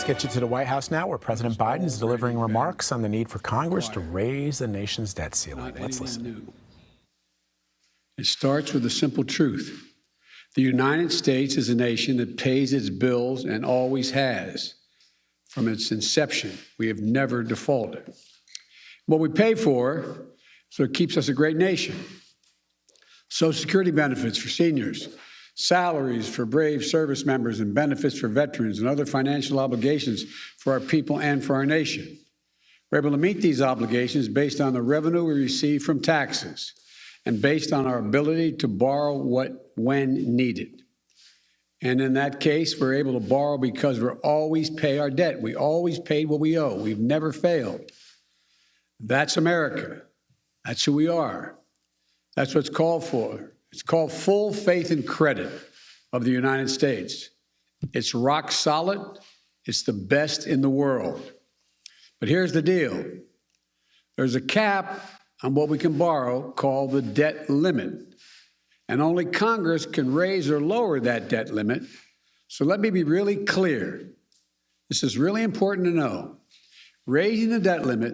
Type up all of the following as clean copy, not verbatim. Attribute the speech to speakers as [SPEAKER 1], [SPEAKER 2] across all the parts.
[SPEAKER 1] get you to the White House now, where President Biden is delivering remarks on the need for Congress to raise the nation's debt ceiling. Let's listen.
[SPEAKER 2] It starts with a simple truth. The United States is a nation that pays its bills and always has. From its inception, we have never defaulted. What we pay for is what keeps us a great nation. Social Security benefits for seniors, salaries for brave service members, and benefits for veterans, and other financial obligations for our people and for our nation. We're able to meet these obligations based on the revenue we receive from taxes and based on our ability to borrow when needed. And in that case, we're able to borrow because we always pay our debt. We always paid what we owe. We've never failed. That's America. That's who we are. That's what's called for. It's called full faith and credit of the United States. It's rock solid. It's the best in the world. But here's the deal. There's a cap on what we can borrow called the debt limit. And only Congress can raise or lower that debt limit. So let me be really clear. This is really important to know. Raising the debt limit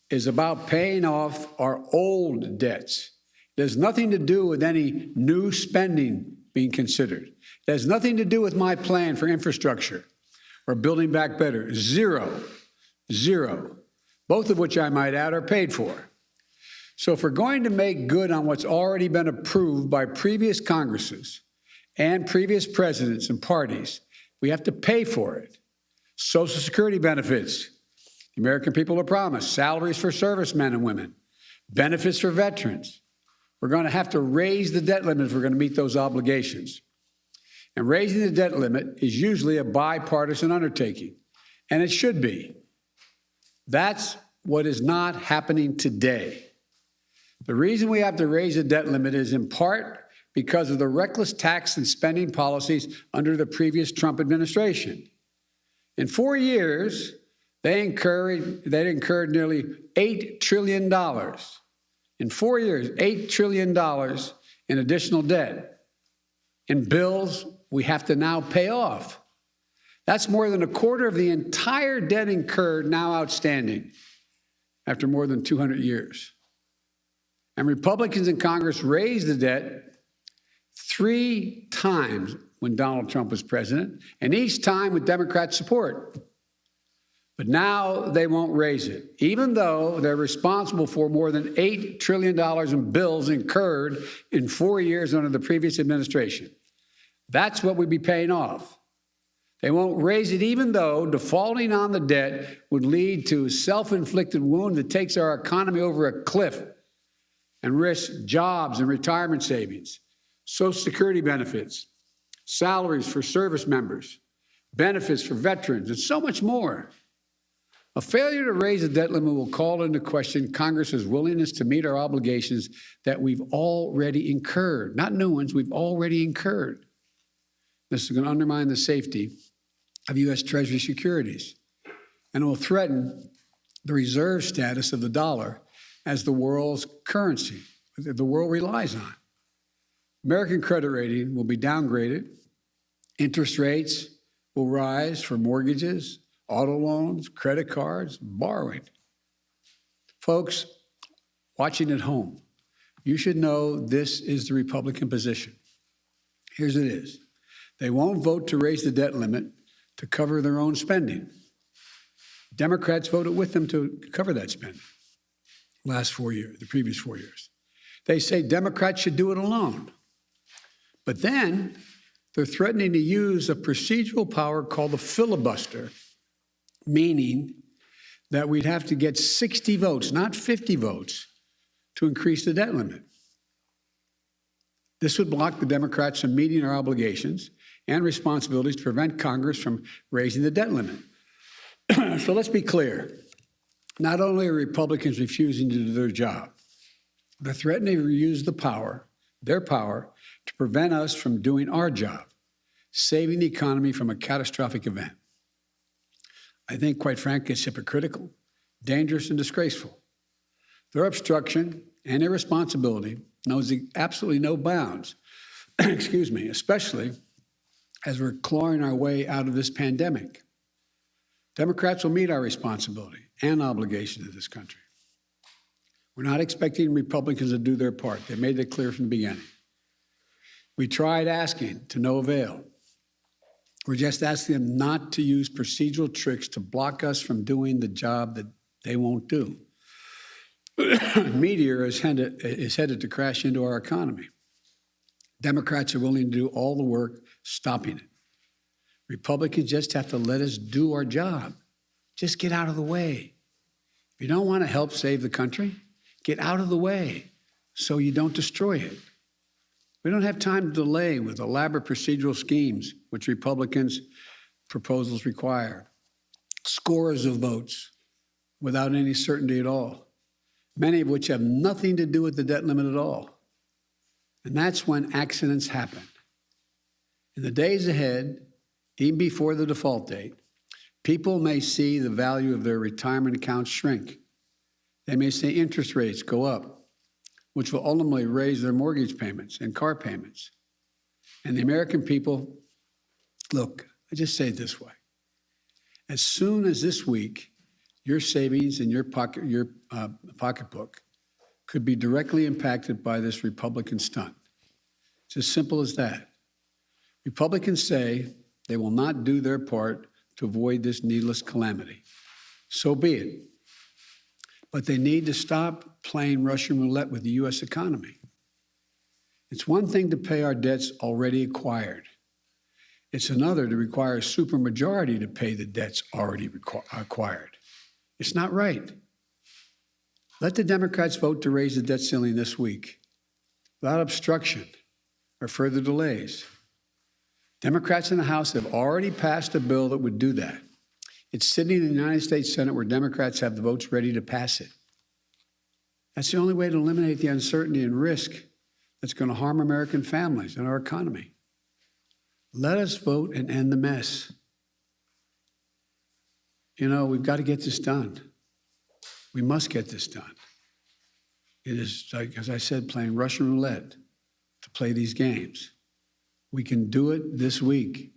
[SPEAKER 2] is about paying off our old debts. It has nothing to do with any new spending being considered. It has nothing to do with my plan for infrastructure or building back better. Zero. Both of which, I might add, are paid for. So if we're going to make good on what's already been approved by previous Congresses and previous presidents and parties, we have to pay for it. Social Security benefits, the American people are promised, salaries for servicemen and women, benefits for veterans. We're going to have to raise the debt limit if we're going to meet those obligations. And raising the debt limit is usually a bipartisan undertaking, and it should be. That's what is not happening today. The reason we have to raise the debt limit is in part because of the reckless tax and spending policies under the previous Trump administration. In 4 years, they incurred nearly $8 trillion. In 4 years, $8 trillion in additional debt. In bills we have to now pay off. That's more than a quarter of the entire debt incurred now outstanding after more than 200 years. And Republicans in Congress raised the debt 3 times when Donald Trump was president, and each time with Democrat support. But now they won't raise it, even though they're responsible for more than $8 trillion in bills incurred in 4 years under the previous administration. That's what we'd be paying off. They won't raise it, even though defaulting on the debt would lead to a self-inflicted wound that takes our economy over a cliff and risks jobs and retirement savings, Social Security benefits, salaries for service members, benefits for veterans, and so much more. A failure to raise the debt limit will call into question Congress's willingness to meet our obligations that we've already incurred. Not new ones, we've already incurred. This is going to undermine the safety of U.S. Treasury securities, and it will threaten the reserve status of the dollar as the world's currency that the world relies on. American credit rating will be downgraded. Interest rates will rise for mortgages, auto loans, credit cards, borrowing. Folks watching at home, you should know this is the Republican position. Here's it is. They won't vote to raise the debt limit to cover their own spending. Democrats voted with them to cover that spending the previous 4 years. They say Democrats should do it alone. But then they're threatening to use a procedural power called the filibuster, meaning that we'd have to get 60 votes, not 50 votes, to increase the debt limit. This would block the Democrats from meeting our obligations and responsibilities to prevent Congress from raising the debt limit. So let's be clear. Not only are Republicans refusing to do their job, they're threatening to use their power, to prevent us from doing our job, saving the economy from a catastrophic event. I think, quite frankly, it's hypocritical, dangerous, and disgraceful. Their obstruction and irresponsibility knows absolutely no bounds, especially as we're clawing our way out of this pandemic. Democrats will meet our responsibility and obligation to this country. We're not expecting Republicans to do their part. They made that clear from the beginning. We tried asking to no avail. We're just asking them not to use procedural tricks to block us from doing the job that they won't do. Meteor is headed to crash into our economy. Democrats are willing to do all the work stopping it. Republicans just have to let us do our job. Just get out of the way. If you don't want to help save the country, get out of the way so you don't destroy it. We don't have time to delay with elaborate procedural schemes, which Republicans' proposals require. Scores of votes without any certainty at all, many of which have nothing to do with the debt limit at all. And that's when accidents happen. In the days ahead, even before the default date, people may see the value of their retirement accounts shrink. They may see interest rates go up, which will ultimately raise their mortgage payments and car payments. And the American people, look, I just say it this way. As soon as this week, your savings in your pocketbook could be directly impacted by this Republican stunt. It's as simple as that. Republicans say they will not do their part to avoid this needless calamity. So be it. But they need to stop playing Russian roulette with the U.S. economy. It's one thing to pay our debts already acquired. It's another to require a supermajority to pay the debts already acquired. It's not right. Let the Democrats vote to raise the debt ceiling this week without obstruction or further delays. Democrats in the House have already passed a bill that would do that. It's sitting in the United States Senate where Democrats have the votes ready to pass it. That's the only way to eliminate the uncertainty and risk that's going to harm American families and our economy. Let us vote and end the mess. You know, we've got to get this done. We must get this done. It is, like, as I said, playing Russian roulette to play these games. We can do it this week.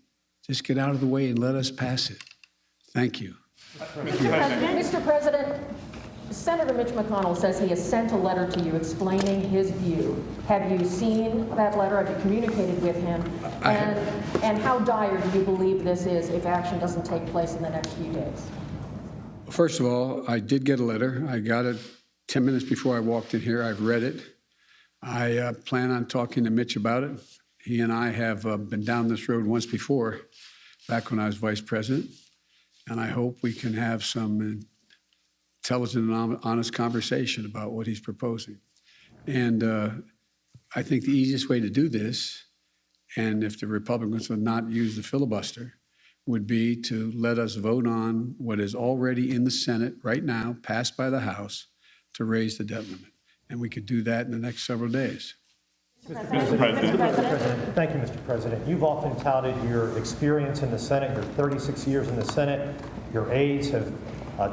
[SPEAKER 2] Just get out of the way and let us pass it. Thank you.
[SPEAKER 3] Mr. President, Senator Mitch McConnell says he has sent a letter to you explaining his view. Have you seen that letter? Have you communicated with him? And how dire do you believe this is if action doesn't take place in the next few days?
[SPEAKER 2] First of all, I did get a letter. I got it 10 minutes before I walked in here. I've read it. I plan on talking to Mitch about it. He and I have been down this road once before, back when I was vice president. And I hope we can have some intelligent and honest conversation about what he's proposing. And I think the easiest way to do this, and if the Republicans would not use the filibuster, would be to let us vote on what is already in the Senate right now, passed by the House, to raise the debt limit. And we could do that in the next several days.
[SPEAKER 4] Mr. President. Thank you, Mr. President. You've often touted your experience in the Senate, your 36 years in the Senate. Your aides have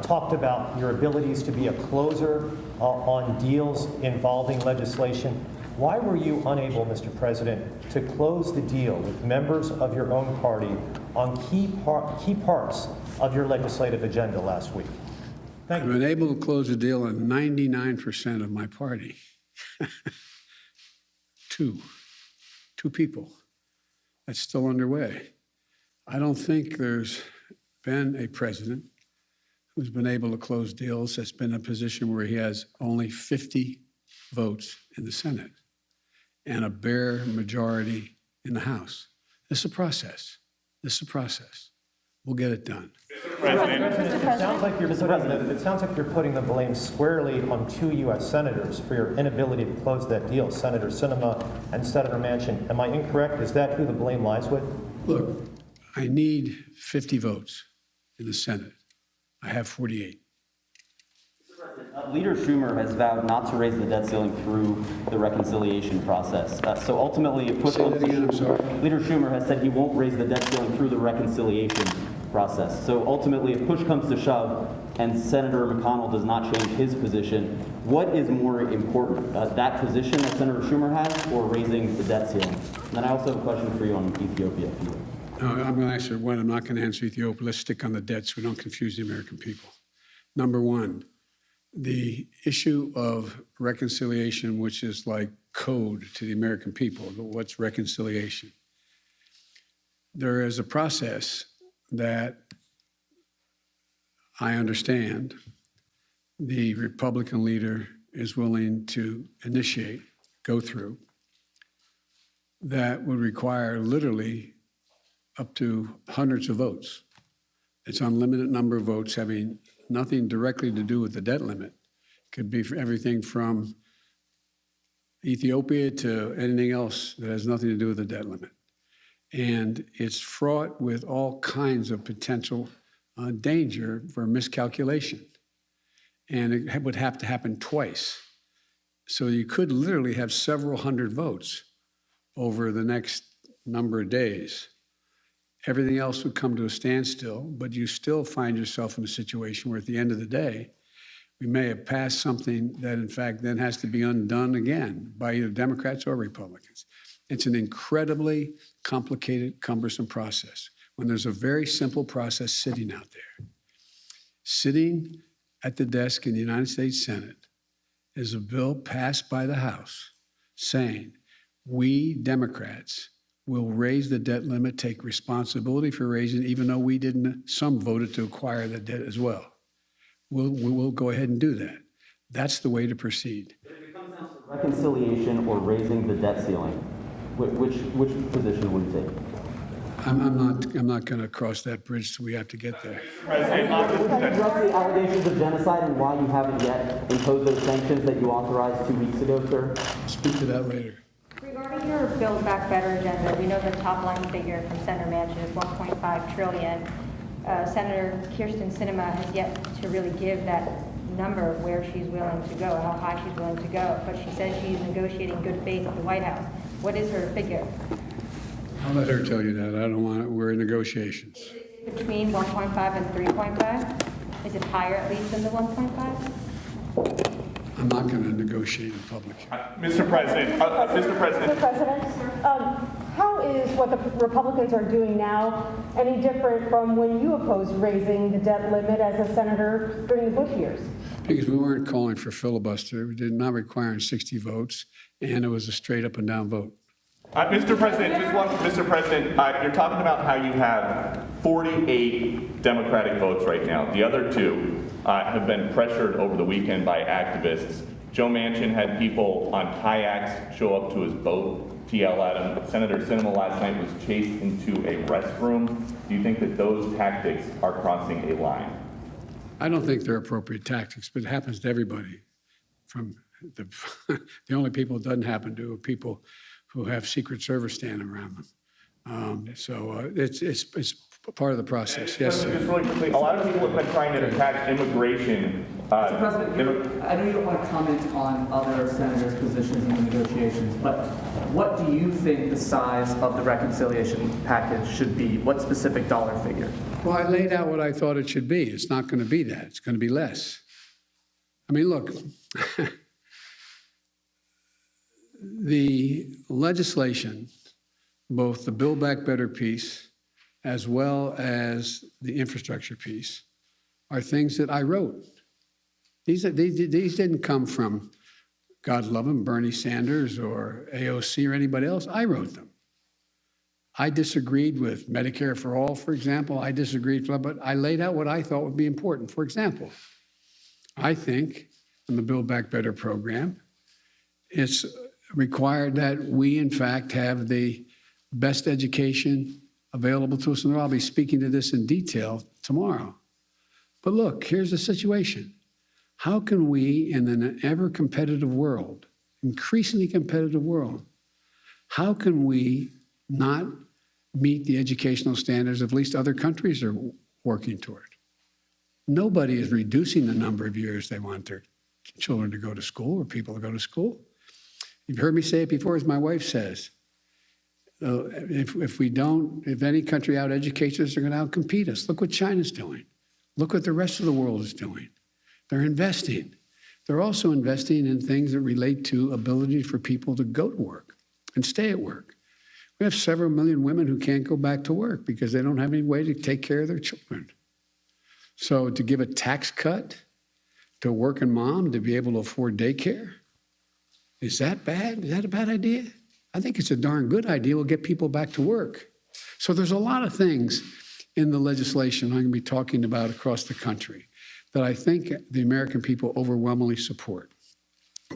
[SPEAKER 4] talked about your abilities to be a closer on deals involving legislation. Why were you unable, Mr. President, to close the deal with members of your own party on key parts of your legislative agenda last week? Thank you.
[SPEAKER 2] I've been able to close the deal on 99% of my party. Two people. That's still underway. I don't think there's been a president who's been able to close deals that's been in a position where he has only 50 votes in the Senate and a bare majority in the House. This is a process. We'll get it done.
[SPEAKER 4] It sounds like you're putting the blame squarely on two U.S. senators for your inability to close that deal, Senator Sinema and Senator Manchin. Am I incorrect? Is that who the blame lies with?
[SPEAKER 2] Look, I need 50 votes in the Senate. I have 48.
[SPEAKER 5] Leader Schumer has vowed not to raise the debt ceiling through the reconciliation process. So ultimately, if push comes to shove, Leader Schumer has said he won't raise the debt ceiling through the reconciliation process. So ultimately, if push comes to shove and Senator McConnell does not change his position, what is more important, that position that Senator Schumer has or raising the debt ceiling? And then I also have a question for you on Ethiopia.
[SPEAKER 2] I'm going to answer one. I'm not going to answer Ethiopia. Let's stick on the debt so we don't confuse the American people. Number one, the issue of reconciliation, which is like code to the American people. What's reconciliation? There is a process that I understand the Republican leader is willing to initiate, go through, that would require literally up to hundreds of votes. It's unlimited number of votes having nothing directly to do with the debt limit. Could be for everything from Ethiopia to anything else that has nothing to do with the debt limit. And it's fraught with all kinds of potential danger for miscalculation. And it would have to happen twice. So you could literally have several hundred votes over the next number of days. Everything else would come to a standstill, but you still find yourself in a situation where at the end of the day, we may have passed something that in fact then has to be undone again by either Democrats or Republicans. It's an incredibly complicated, cumbersome process when there's a very simple process sitting out there. Sitting at the desk in the United States Senate is a bill passed by the House saying, we Democrats will raise the debt limit, take responsibility for raising, even though we didn't, some voted to acquire the debt as well. We'll go ahead and do that. That's the way to proceed.
[SPEAKER 5] If it comes down to reconciliation or raising the debt ceiling, which position would you take?
[SPEAKER 2] I'm not going to cross that bridge till we have to get there.
[SPEAKER 5] Would you address the allegations of genocide and why you haven't yet imposed those sanctions that you authorized 2 weeks ago, sir?
[SPEAKER 2] Speak to that later.
[SPEAKER 6] Regarding your Build Back Better agenda, we know the top line figure from Senator Manchin is $1.5 trillion. Senator Kirsten Sinema has yet to really give that number of where she's willing to go, how high she's willing to go, but she says she's negotiating good faith with the White House. What is her figure?
[SPEAKER 2] I'll let her tell you that. I don't want it. We're in negotiations.
[SPEAKER 6] Between 1.5 and 3.5? Is it higher at least than the 1.5?
[SPEAKER 2] I'm not going to negotiate in public.
[SPEAKER 7] Mr. President, Mr. President.
[SPEAKER 8] Mr. President, how is what the Republicans are doing now any different from when you opposed raising the debt limit as a senator during the Bush years?
[SPEAKER 2] Because we weren't calling for filibuster. We did not require 60 votes, and it was a straight up and down vote.
[SPEAKER 7] Mr. President, Mr. President, you're talking about how you have 48 Democratic votes right now. The other two have been pressured over the weekend by activists. Joe Manchin had people on kayaks show up to his boat to yell at him. Senator Sinema last night was chased into a restroom. Do you think that those tactics are crossing a line?
[SPEAKER 2] I don't think they're appropriate tactics, but it happens to everybody. From the only people it doesn't happen to are people who have Secret Service standing around them. It's part of the process. Yes, sir.
[SPEAKER 7] Just really quickly, a lot of people have been trying to attach immigration.
[SPEAKER 9] Mr. President, I know you don't want to comment on other senators' positions in the negotiations, but what do you think the size of the reconciliation package should be? What specific dollar figure?
[SPEAKER 2] Well, I laid out what I thought it should be. It's not going to be that. It's going to be less. I mean, look, the legislation, both the Build Back Better piece as well as the infrastructure piece, are things that I wrote. These didn't come from, God love him, Bernie Sanders or AOC or anybody else. I wrote them. I disagreed with Medicare for All, for example. I disagreed, but I laid out what I thought would be important. For example, I think in the Build Back Better program, it's required that we, in fact, have the best education available to us. And I'll be speaking to this in detail tomorrow. But look, here's the situation. How can we, in an ever-competitive world, increasingly competitive world, how can we not meet the educational standards of at least other countries are working toward? Nobody is reducing the number of years they want their children to go to school or people to go to school. You've heard me say it before, as my wife says. If any country out-educates us, they're going to outcompete us. Look what China's doing. Look what the rest of the world is doing. They're investing. They're also investing in things that relate to ability for people to go to work and stay at work. We have several million women who can't go back to work because they don't have any way to take care of their children. So to give a tax cut to a working mom to be able to afford daycare, is that bad? Is that a bad idea? I think it's a darn good idea. We'll get people back to work. So there's a lot of things in the legislation I'm going to be talking about across the country that I think the American people overwhelmingly support.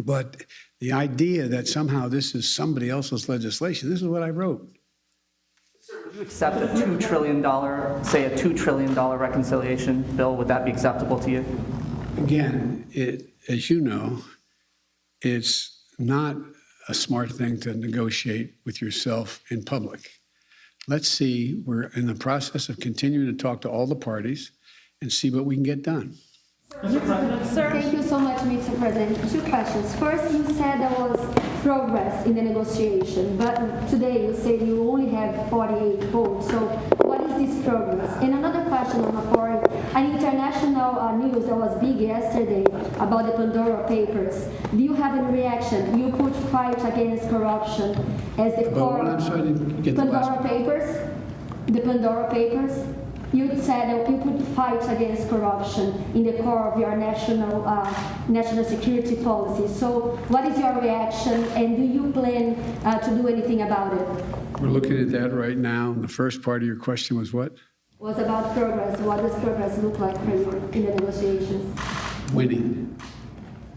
[SPEAKER 2] But the idea that somehow this is somebody else's legislation, this is what I wrote.
[SPEAKER 9] Would you accept a $2 trillion, say a $2 trillion reconciliation bill? Would that be acceptable to you?
[SPEAKER 2] Again, as you know, it's not a smart thing to negotiate with yourself in public. Let's see, we're in the process of continuing to talk to all the parties and see what we can get done.
[SPEAKER 10] Sir, thank you so much, Mr. President. Two questions. First, you said there was progress in the negotiation, but today you said you only have 48 votes. So what is this progress? And another question on the foreign, an international news that was big yesterday about the Pandora Papers. Do you have any reaction? You put fight against corruption as the core
[SPEAKER 2] I'm sorry, I didn't get the last
[SPEAKER 10] Pandora Papers? The Pandora Papers? You said that you put fight against corruption in the core of your national security policy. So what is your reaction, and do you plan to do anything about it?
[SPEAKER 2] We're looking at that right now. The first part of your question was what?
[SPEAKER 10] Was about progress. What does progress look like for you in the negotiations?
[SPEAKER 2] Winning.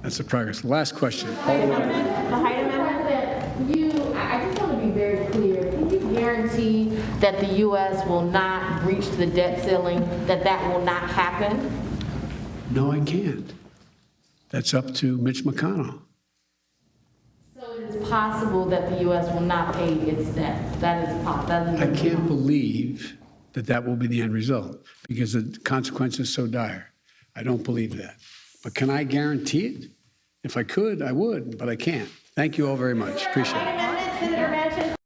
[SPEAKER 2] That's the progress. Last question.
[SPEAKER 11] The height amendment, I just want to be very clear. Can you guarantee that the U.S. will not breach the debt ceiling, that will not happen?
[SPEAKER 2] No, I can't. That's up to Mitch McConnell.
[SPEAKER 11] So it is possible that the U.S. will not pay its debts. That is possible.
[SPEAKER 2] I can't believe that will be the end result because the consequence is so dire. I don't believe that. But can I guarantee it? If I could, I would, but I can't. Thank you all very much. Appreciate it.